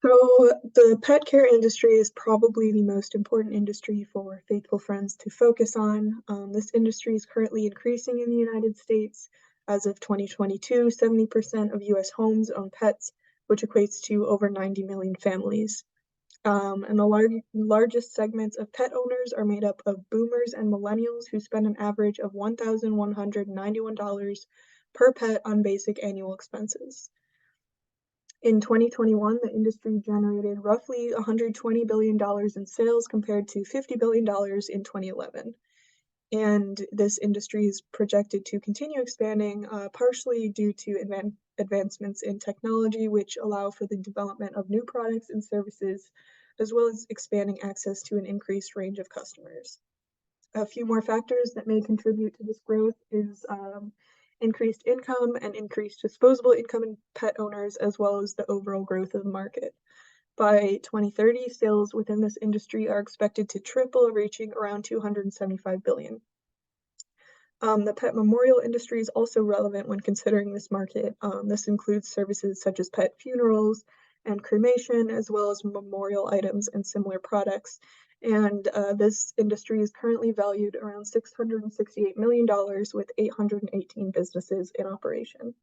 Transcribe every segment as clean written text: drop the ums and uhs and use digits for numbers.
So the pet care industry is probably the most important industry for Faithful Friends to focus on. This industry is currently increasing in the United States. As of 2022, 70% of US homes own pets, which equates to over 90 million families. And the largest segments of pet owners are made up of boomers and millennials who spend an average of $1,191 per pet on basic annual expenses. In 2021, the industry generated roughly $120 billion in sales compared to $50 billion in 2011. And this industry is projected to continue expanding, partially due to advancements in technology, which allow for the development of new products and services, as well as expanding access to an increased range of customers. A few more factors that may contribute to this growth is increased income and increased disposable income in pet owners, as well as the overall growth of the market. By 2030, sales within this industry are expected to triple, reaching around 275 billion. The pet memorial industry is also relevant when considering this market. This includes services such as pet funerals and cremation, as well as memorial items and similar products. And this industry is currently valued around $668 million with 818 businesses in operation.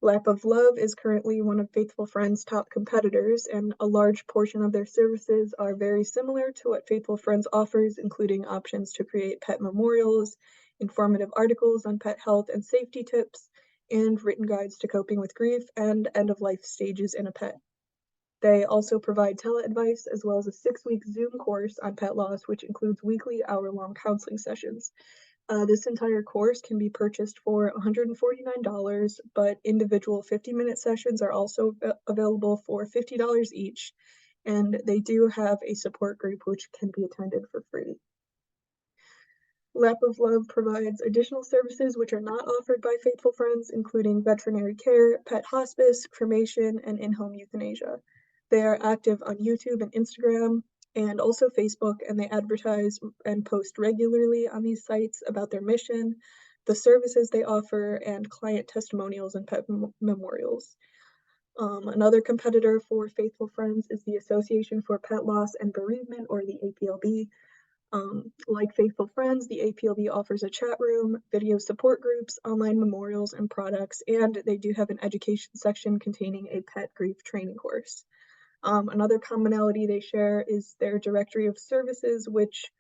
Lap of Love is currently one of Faithful Friends' top competitors, and a large portion of their services are very similar to what Faithful Friends offers, including options to create pet memorials, informative articles on pet health and safety tips, and written guides to coping with grief and end-of-life stages in a pet. They also provide tele-advice as well as a 6-week Zoom course on pet loss, which includes weekly hour-long counseling sessions. This entire course can be purchased for $149, but individual 50-minute sessions are also available for $50 each, and they do have a support group which can be attended for free. Lap of Love provides additional services which are not offered by Faithful Friends, including veterinary care, pet hospice, cremation, and in-home euthanasia. They are active on YouTube and Instagram, and also Facebook, and they advertise and post regularly on these sites about their mission, the services they offer, and client testimonials and pet memorials. Another competitor for Faithful Friends is the Association for Pet Loss and Bereavement, or the APLB. Like Faithful Friends, the APLB offers a chat room, video support groups, online memorials, and products, and they do have an education section containing a pet grief training course. Another commonality they share is their directory of services, which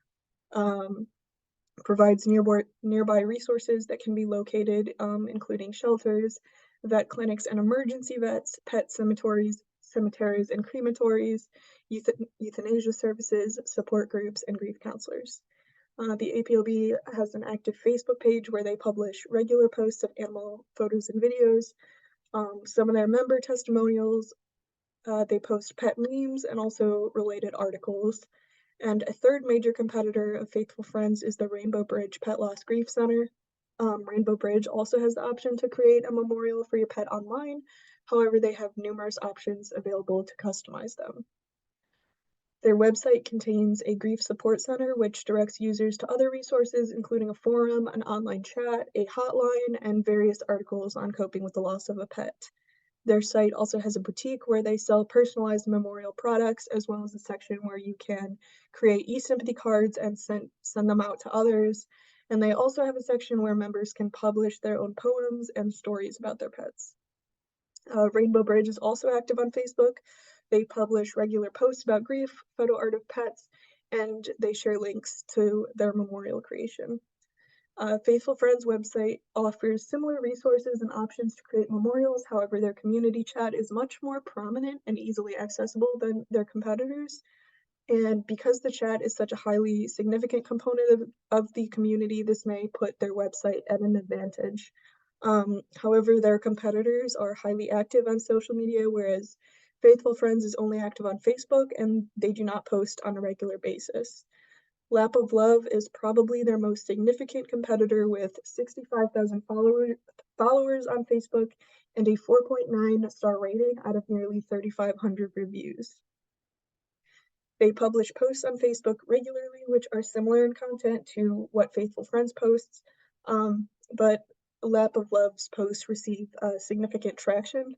provides nearby resources that can be located, including shelters, vet clinics and emergency vets, pet cemeteries and crematories, euthanasia services, support groups, and grief counselors. The APLB has an active Facebook page where they publish regular posts of animal photos and videos. Some of their member testimonials, they post pet memes and also related articles. And a third major competitor of Faithful Friends is the Rainbow Bridge Pet Loss Grief Center. Rainbow Bridge also has the option to create a memorial for your pet online. However, they have numerous options available to customize them. Their website contains a grief support center, which directs users to other resources, including a forum, an online chat, a hotline, and various articles on coping with the loss of a pet. Their site also has a boutique where they sell personalized memorial products, as well as a section where you can create e-sympathy cards and send them out to others. And they also have a section where members can publish their own poems and stories about their pets. Rainbow Bridge is also active on Facebook. They publish regular posts about grief, photo art of pets, and they share links to their memorial creation. Faithful Friends website offers similar resources and options to create memorials. However, their community chat is much more prominent and easily accessible than their competitors. And because the chat is such a highly significant component of the community, this may put their website at an advantage. However, their competitors are highly active on social media, whereas Faithful Friends is only active on Facebook and they do not post on a regular basis. Lap of Love is probably their most significant competitor with 65,000 followers on Facebook and a 4.9 star rating out of nearly 3,500 reviews. They publish posts on Facebook regularly, which are similar in content to what Faithful Friends posts, but Lap of Love's posts receive significant traction,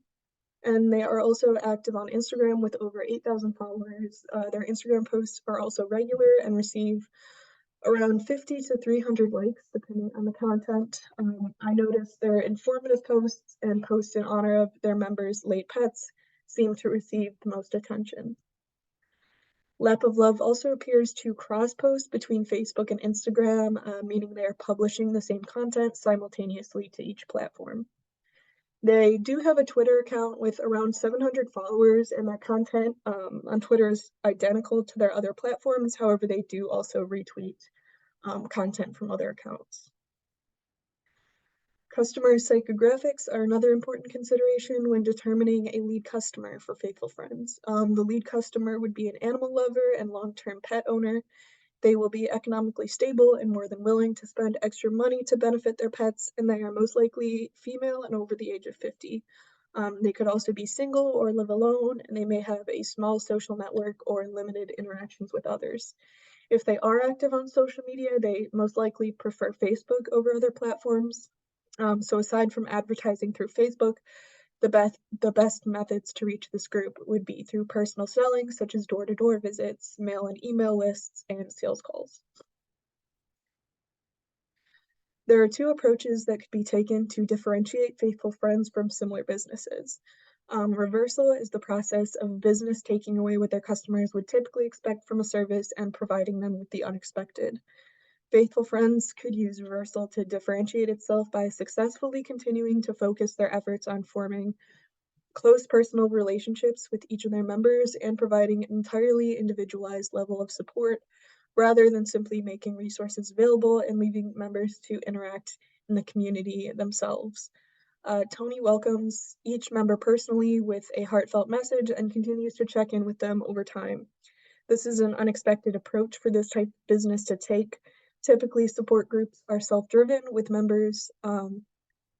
And they are also active on Instagram with over 8,000 followers. Their Instagram posts are also regular and receive around 50 to 300 likes, depending on the content. I noticed their informative posts and posts in honor of their members' late pets seem to receive the most attention. Lap of Love also appears to cross-post between Facebook and Instagram, meaning they are publishing the same content simultaneously to each platform. They do have a Twitter account with around 700 followers, and their content on Twitter is identical to their other platforms. However, they do also retweet content from other accounts. Customer psychographics are another important consideration when determining a lead customer for Faithful Friends. The lead customer would be an animal lover and long-term pet owner. They will be economically stable and more than willing to spend extra money to benefit their pets, and they are most likely female and over the age of 50. They could also be single or live alone, and they may have a small social network or limited interactions with others. If they are active on social media, they most likely prefer Facebook over other platforms. So aside from advertising through Facebook, the best methods to reach this group would be through personal selling, such as door-to-door visits, mail and email lists, and sales calls. There are two approaches that could be taken to differentiate Faithful Friends from similar businesses. Reversal is the process of a business taking away what their customers would typically expect from a service and providing them with the unexpected. Faithful Friends could use reversal to differentiate itself by successfully continuing to focus their efforts on forming close personal relationships with each of their members and providing an entirely individualized level of support rather than simply making resources available and leaving members to interact in the community themselves. Tony welcomes each member personally with a heartfelt message and continues to check in with them over time. This is an unexpected approach for this type of business to take. Typically, support groups are self-driven, with members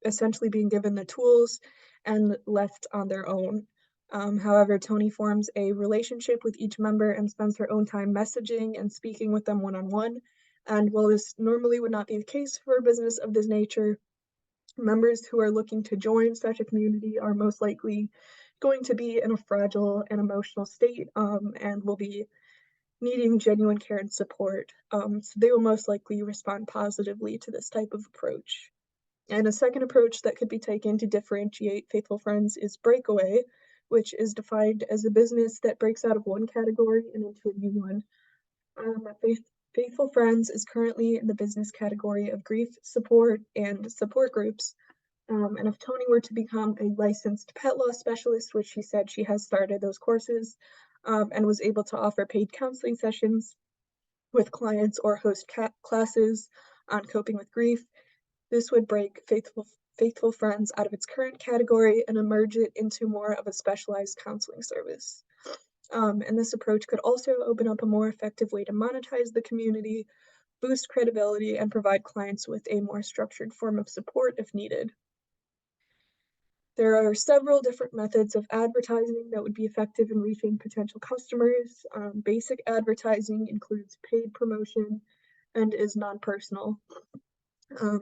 essentially being given the tools and left on their own. However, Tony forms a relationship with each member and spends her own time messaging and speaking with them one-on-one. And while this normally would not be the case for a business of this nature, members who are looking to join such a community are most likely going to be in a fragile and emotional state and will be needing genuine care and support. So they will most likely respond positively to this type of approach. And a second approach that could be taken to differentiate Faithful Friends is breakaway, which is defined as a business that breaks out of one category and into a new one. Faithful Friends is currently in the business category of grief support and support groups. And if Tony were to become a licensed pet law specialist, which she said she has started those courses, and was able to offer paid counseling sessions with clients or host classes on coping with grief, this would break Faithful Friends out of its current category and emerge it into more of a specialized counseling service. And this approach could also open up a more effective way to monetize the community, boost credibility, and provide clients with a more structured form of support if needed. There are several different methods of advertising that would be effective in reaching potential customers. Basic advertising includes paid promotion and is non-personal.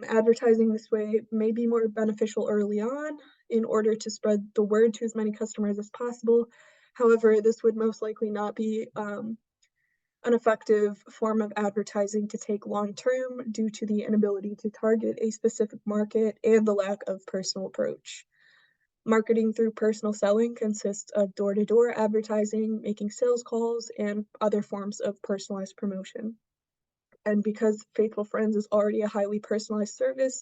Advertising this way may be more beneficial early on in order to spread the word to as many customers as possible. However, this would most likely not be an effective form of advertising to take long term due to the inability to target a specific market and the lack of personal approach. Marketing through personal selling consists of door-to-door advertising, making sales calls, and other forms of personalized promotion. And because Faithful Friends is already a highly personalized service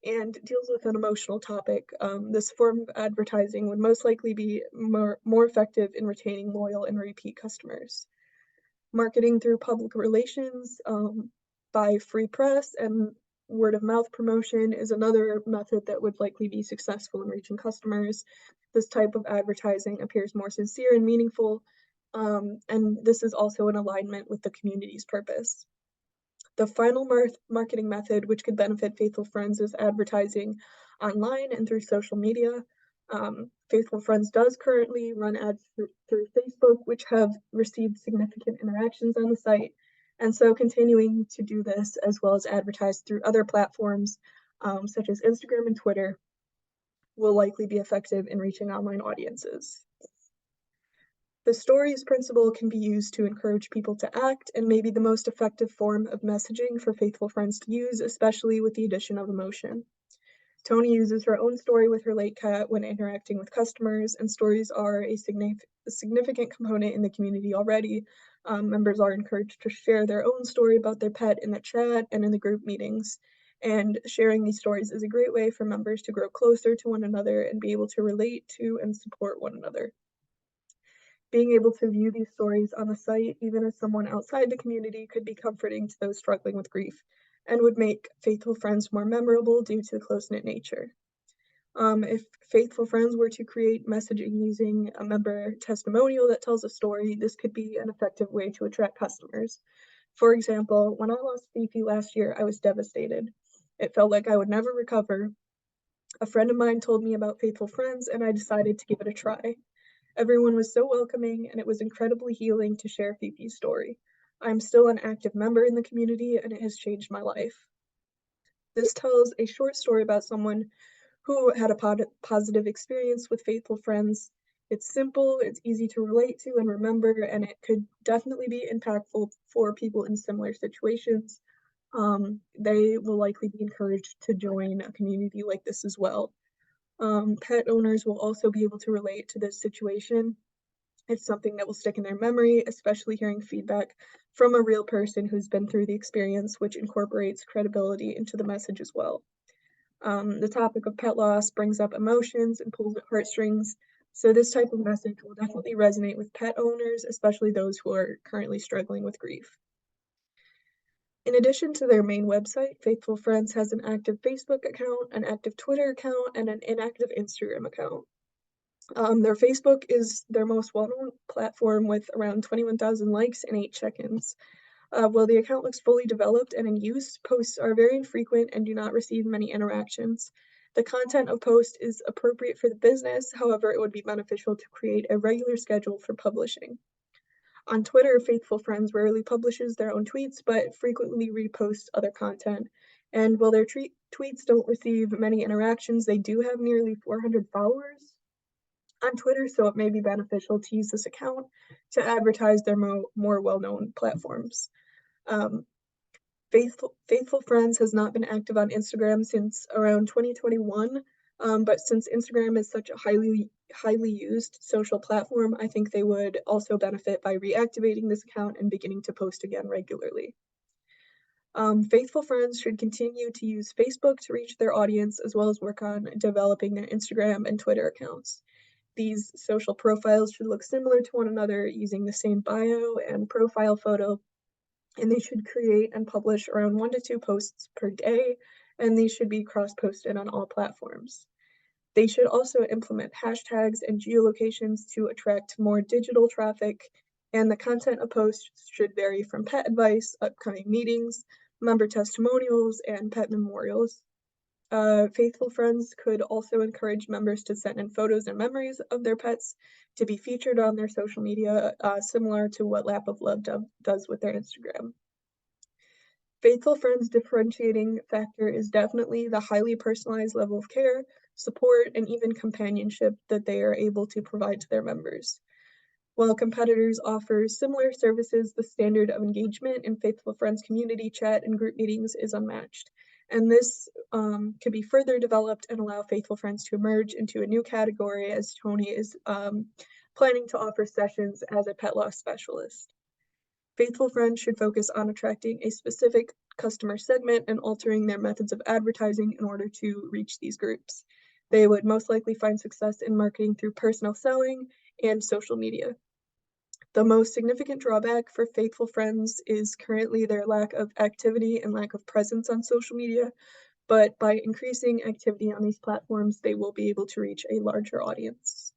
and deals with an emotional topic, this form of advertising would most likely be more effective in retaining loyal and repeat customers. Marketing through public relations by free press and word of mouth promotion is another method that would likely be successful in reaching customers. This type of advertising appears more sincere and meaningful, and this is also in alignment with the community's purpose. The final marketing method, which could benefit Faithful Friends, is advertising online and through social media. Faithful Friends does currently run ads through Facebook, which have received significant interactions on the site. And so continuing to do this as well as advertise through other platforms such as Instagram and Twitter will likely be effective in reaching online audiences. The stories principle can be used to encourage people to act and may be the most effective form of messaging for faithful friends to use, especially with the addition of emotion. Tony uses her own story with her late cat when interacting with customers, and stories are a significant component in the community already. Members are encouraged to share their own story about their pet in the chat and in the group meetings. And sharing these stories is a great way for members to grow closer to one another and be able to relate to and support one another. Being able to view these stories on the site, even as someone outside the community, could be comforting to those struggling with grief and would make Faithful Friends more memorable due to the close-knit nature. If Faithful Friends were to create messaging using a member testimonial that tells a story, this could be an effective way to attract customers. For example, when I lost Fifi last year, I was devastated. It felt like I would never recover. A friend of mine told me about Faithful Friends, and I decided to give it a try. Everyone was so welcoming, and it was incredibly healing to share Fifi's story. I'm still an active member in the community, and it has changed my life. This tells a short story about someone who had a positive experience with Faithful Friends. It's simple, it's easy to relate to and remember, and it could definitely be impactful for people in similar situations. They will likely be encouraged to join a community like this as well. Pet owners will also be able to relate to this situation. It's something that will stick in their memory, especially hearing feedback from a real person who's been through the experience, which incorporates credibility into the message as well. The topic of pet loss brings up emotions and pulls at heartstrings, so this type of message will definitely resonate with pet owners, especially those who are currently struggling with grief. In addition to their main website, Faithful Friends has an active Facebook account, an active Twitter account, and an inactive Instagram account. Their Facebook is their most well-known platform with around 21,000 likes and 8 check-ins. While the account looks fully developed and in use, posts are very infrequent and do not receive many interactions. The content of posts is appropriate for the business, however, it would be beneficial to create a regular schedule for publishing. On Twitter, Faithful Friends rarely publishes their own tweets, but frequently reposts other content. And while their tweets don't receive many interactions, they do have nearly 400 followers on Twitter, so it may be beneficial to use this account to advertise their more well-known platforms. Um, Faithful Friends has not been active on Instagram since around 2021, but since Instagram is such a highly used social platform, I think they would also benefit by reactivating this account and beginning to post again regularly. Faithful Friends should continue to use Facebook to reach their audience, as well as work on developing their Instagram and Twitter accounts. These social profiles should look similar to one another, using the same bio and profile photo, and they should create and publish around 1 to 2 posts per day, and these should be cross-posted on all platforms. They should also implement hashtags and geolocations to attract more digital traffic, and the content of posts should vary from pet advice, upcoming meetings, member testimonials, and pet memorials. Faithful Friends could also encourage members to send in photos and memories of their pets to be featured on their social media, similar to what Lap of Love does with their Instagram. Faithful Friends' differentiating factor is definitely the highly personalized level of care, support, and even companionship that they are able to provide to their members. While competitors offer similar services, the standard of engagement in Faithful Friends community chat and group meetings is unmatched. And this could be further developed and allow Faithful Friends to emerge into a new category, as Tony is planning to offer sessions as a pet loss specialist. Faithful Friends should focus on attracting a specific customer segment and altering their methods of advertising in order to reach these groups. They would most likely find success in marketing through personal selling and social media. The most significant drawback for Faithful Friends is currently their lack of activity and lack of presence on social media, but by increasing activity on these platforms, they will be able to reach a larger audience.